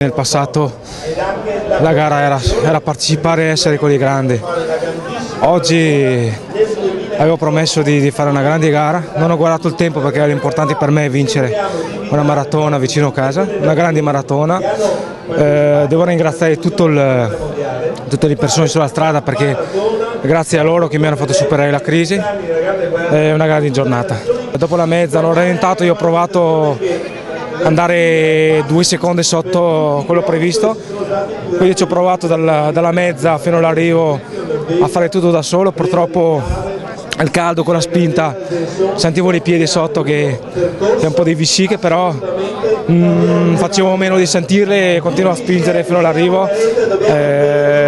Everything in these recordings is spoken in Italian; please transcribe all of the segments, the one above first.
Nel passato la gara era partecipare e essere quelli grandi. Oggi avevo promesso di fare una grande gara, non ho guardato il tempo perché l'importante per me è vincere una maratona vicino a casa, una grande maratona. Devo ringraziare tutte le persone sulla strada perché grazie a loro che mi hanno fatto superare la crisi. È una grande giornata. Dopo la mezza l'ho rallentato, io ho provato andare 2 secondi sotto quello previsto, quindi ci ho provato dalla mezza fino all'arrivo a fare tutto da solo. Purtroppo al caldo con la spinta sentivo i piedi sotto che è un po' di vesciche, però facevo meno di sentirle e continuo a spingere fino all'arrivo.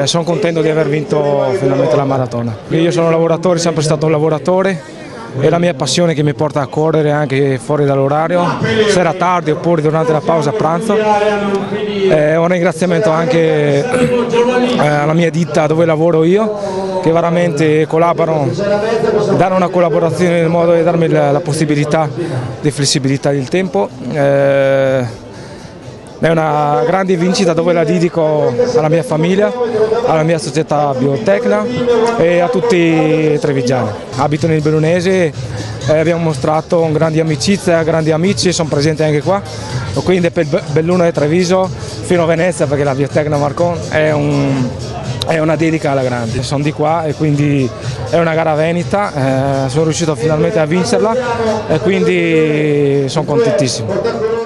Sono contento di aver vinto finalmente la maratona. Io sono un lavoratore, sempre stato un lavoratore. È la mia passione che mi porta a correre anche fuori dall'orario, sera tardi oppure durante la pausa a pranzo. Un ringraziamento anche alla mia ditta dove lavoro io, che veramente collaborano, danno una collaborazione nel modo di darmi la possibilità di flessibilità del tempo. È una grande vincita dove la dedico alla mia famiglia, alla mia società Biotecna e a tutti i trevigiani. Abito nel Bellunese, abbiamo mostrato una grande amicizia, grandi amici, sono presenti anche qua. Quindi per Belluno e Treviso fino a Venezia, perché la Biotecna Marcon è una dedica alla grande. Sono di qua e quindi è una gara veneta, sono riuscito finalmente a vincerla e quindi sono contentissimo.